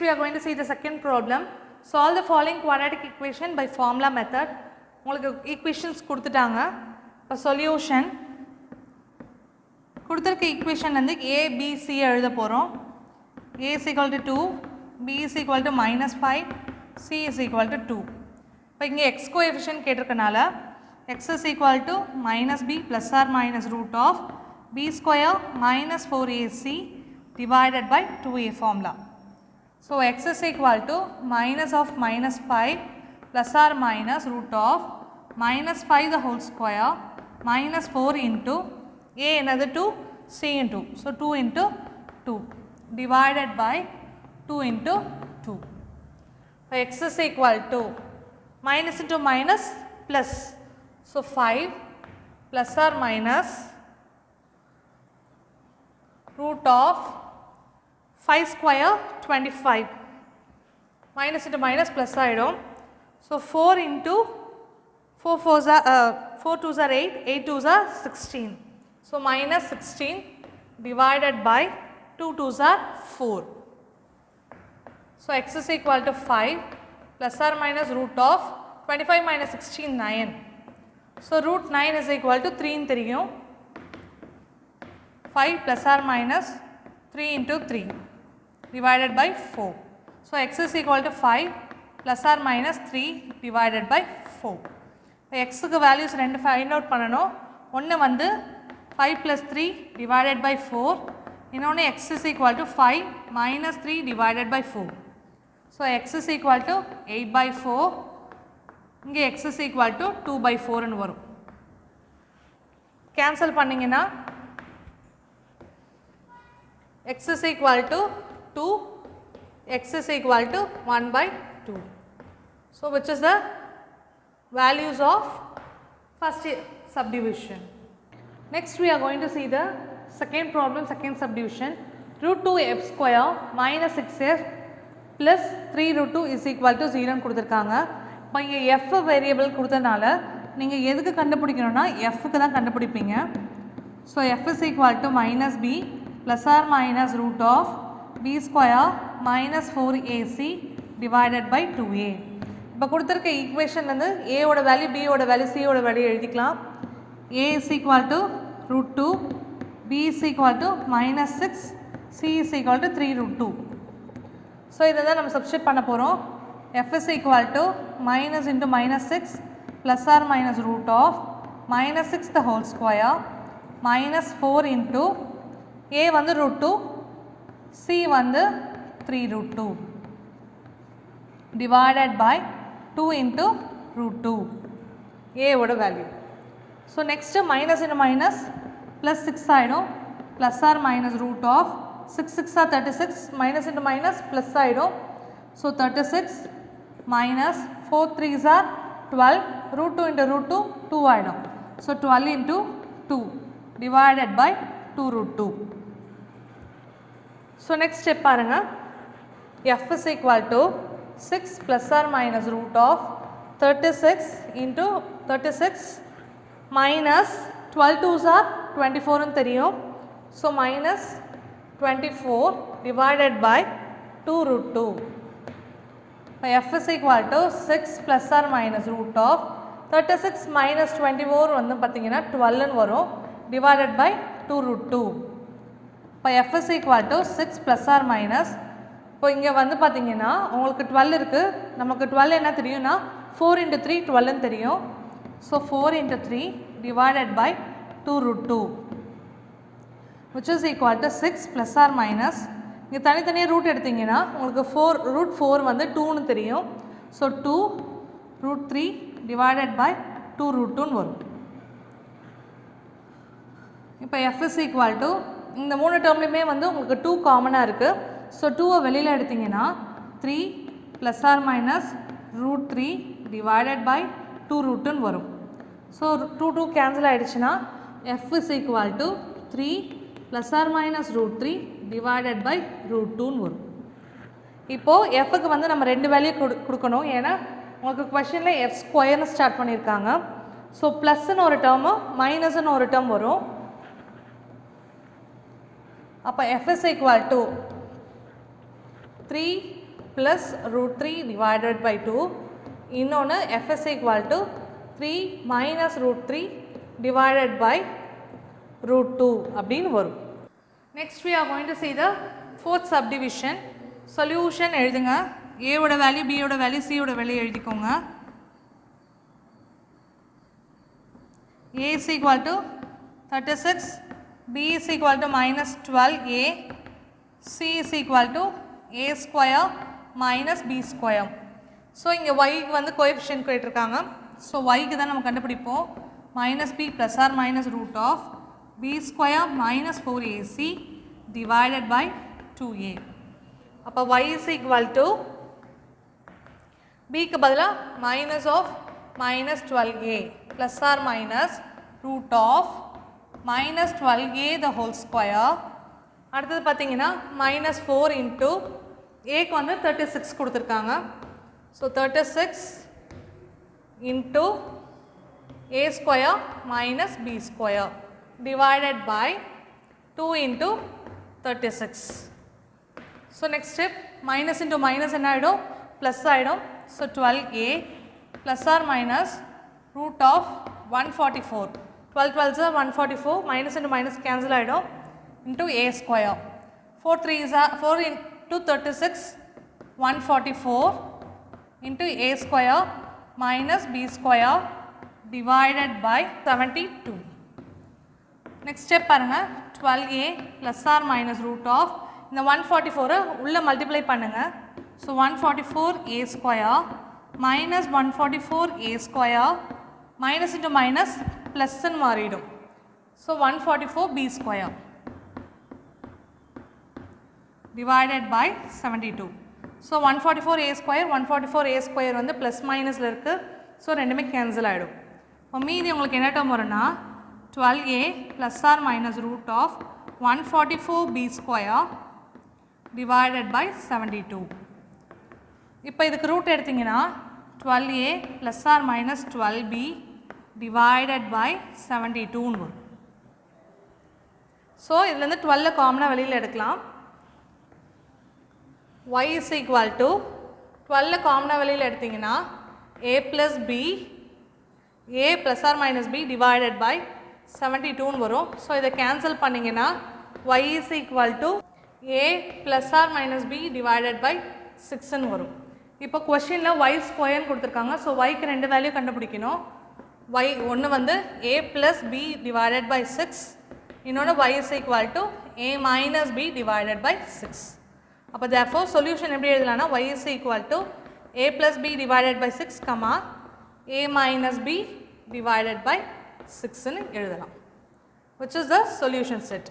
we are going to see the second problem. Solve the following quadratic equation by formula method. உங்களுக்கு equations கொடுத்துட்டாங்க. இப்போ solution கொடுத்திருக்க equation வந்து a b c எழுத போறோம். a is equal to 2, b is equal to -5, c is equal to 2. இப்போ இங்கே x coefficient கேட்டிருக்கனால x is equal to -b plus or minus root of b square minus 4ac divided by 2a formula. So x is equal to minus of minus 5 plus or minus root of minus 5 the whole square minus 4 into a another 2 c into. So 2 into 2 divided by 2 into 2. So x is equal to minus into minus plus. So 5 plus or minus root of 5 square 25 minus into minus plus ஆயிடும். So 4 into 4 4s are 4 2s are 8, 8 2s are 16. So minus 16 divided by 2 2s are 4. So x is equal to 5 plus or minus root of 25 minus 16 9. So root 9 is equal to 3 ன்னு தெரியும். 5 plus or minus 3 into 3 divided by 4. So x is equal to 5 plus or minus 3 divided by 4. x க்கு values ரெண்டு find out பண்ணனும். ஒன்னு வந்து 5 plus 3 divided by 4. இன்னொன்னு x is equal to 5 minus 3 divided by 4. So x is equal to 8 by 4. இங்கே x is equal to 2 by 4 ன்னு வரும். cancel பண்ணீங்கன்னா x is equal to 2, x is equal to 1 by 2. So which is the values of first subdivision. Next we are going to see the second problem, second subdivision. Root 2 f square minus 6f plus 3 root 2 is equal to 0 ன்னு கொடுத்துருக்காங்க. இப்போ இங்கே f variable கொடுத்தனால நீங்கள் எதுக்கு கண்டுபிடிக்கணும்னா f க்கு தான் கண்டுபிடிப்பீங்க. So f is equal to minus b plus or minus root of b square minus 4ac divided by 2a. இப்போ கொடுத்துருக்க ஈக்குவேஷன் வந்து a ஓட வேல்யூ b ஓட வேல்யூ c ஓட வேல்யூ எழுதிக்கலாம். a is equal to root 2, b is equal to minus 6, c is equal to 3 root 2. So இதை தான் நம்ம சப்ஸ்டிட் பண்ண போகிறோம். f is equal to minus into minus 6 plus or minus root of minus 6 the whole square minus 4 into a வந்து root 2, c வந்து 3 root 2 divided by 2 into root 2 a ஓட value. So next minus into minus plus 6 ஆகிடும். Plus or minus root of 6 6 or 36 minus into minus plus ஆகிடும். So 36 minus 4 3s are 12 root 2 into root 2 2 ஆகிடும். So 12 into 2 divided by 2 root 2. So next step பாருங்க. f is equal to 6 plus or minus root of 36 into 36 minus 12 2s are 24 ன்னு தெரியும். So minus 24 divided by 2 root 2. f is equal to 6 plus or minus root of 36 minus 24 வந்து பார்த்தீங்கன்னா 12 ன்னு வரும் divided by 2 root 2. இப்போ f is equal to 6 plus or minus, இப்போ இங்கே வந்து பார்த்தீங்கன்னா உங்களுக்கு 12 இருக்குது. நமக்கு 12 என்ன தெரியும்னா 4 into 3 12 ன்னு தெரியும். So 4 into 3 divided by 2 root 2 which is equal to 6 plus or minus, இங்கே தனித்தனியாக ரூட் எடுத்திங்கன்னா உங்களுக்கு 4 root 4 வந்து 2ன்னு தெரியும். So 2 root 3 divided by 2 root 2ன்னு வரும். இப்போ f is equal to இந்த மூணு டேர்ம்லையுமே வந்து உங்களுக்கு 2 காமனாக இருக்குது. ஸோ 2வை வெளியில் எடுத்திங்கன்னா 3 plus or minus root 3 divided by 2 root 2ன்னு வரும். ஸோ 2 2 கேன்சல் ஆகிடுச்சுன்னா f is equal to 3 plus or minus root 3 divided by root 2ன்னு வரும். இப்போது fக்கு வந்து நம்ம ரெண்டு வேல்யூ கொடுக்கணும். ஏன்னா உங்களுக்கு கொஷனில் f ஸ்கொயர்னு ஸ்டார்ட் பண்ணியிருக்காங்க. ஸோ ப்ளஸ்ன்னு ஒரு டேர்மு மைனஸ்ன்னு ஒரு டேர்ம் வரும். அப்போ f is equal to 3 plus root 3 divided by 2. இன்னொன்று f is equal to 3 minus root 3 divided by root 2 அப்படின்னு வரும். Next we are going to see the fourth subdivision. Solution எழுதுங்க. a ஓட value, b ஓட value, c ஓட value எழுதிக்கோங்க. a is equal to 36, b is equal to minus 12a, c is equal to a square minus b square. So இங்கே ஒய்க்கு வந்து coefficient கேட்டிருக்காங்க. So ஒய்க்கு தான் நம்ம கண்டுபிடிப்போம். Minus b plus or minus root of b square minus 4ac divided by 2a. அப்போ y is equal to பிக்கு பதிலாக minus of minus 12a plus or minus root of minus 12a the whole square. அடுத்தது பார்த்தீங்கன்னா minus 4 into a க்கு வந்து 36 கொடுத்துருக்காங்க. So 36 into a square minus b square divided by 2 into 36. So next step minus into minus என்ன ஆகிடும், plus ஆகிடும். So 12a plus or minus root of 144. 12 12s are 144, minus into minus cancel ஆகிடும் into a square. 4 3s are 4 into 36, 144 into a square minus b square divided by 72. Next step பாருங்க, 12a plus or minus root of இந்த 144 உள்ள multiply பண்ணுங்க. So 144 a square minus 144 a square minus into minus plus ன்னு மாறிடும். So 144 b square divided by 72. So 144 a square 144 a square வந்து plus minusல இருக்கு. So ரெண்டுமே cancel ஆகிடும். இப்போ மீதி உங்களுக்கு என்ன டேர்ம் வரும்னா 12a plus or minus root of 144 b square divided by 72. இப்போ இதுக்கு ரூட் எடுத்திங்கன்னா 12a plus or minus 12b divided by 72 வரும். ஸோ இதுலேருந்து 12 காமனாக வெளியில் எடுக்கலாம். y is equal to 12 காமனாக வெளியில் எடுத்திங்கன்னா a plus b a plus or minus b divided by 72 வரும். ஸோ இதை கேன்சல் பண்ணிங்கன்னா y is equal to a plus or minus b divided by 6 வரும். இப்போ கொஸ்டினில் y ஸ்கொயர்னு கொடுத்துருக்காங்க. ஸோ yக்கு ரெண்டு வேல்யூ கண்டுபிடிக்கணும். y ஒன்று வந்து a plus b divided by 6, இன்னொன்று y is equal to a minus b divided by 6. அப்போ therefore சொல்யூஷன் எப்படி எழுதலாம்னா y is equal to a plus b divided by 6, a minus b divided by 6 ன்னு எழுதலாம். Which is the solution set.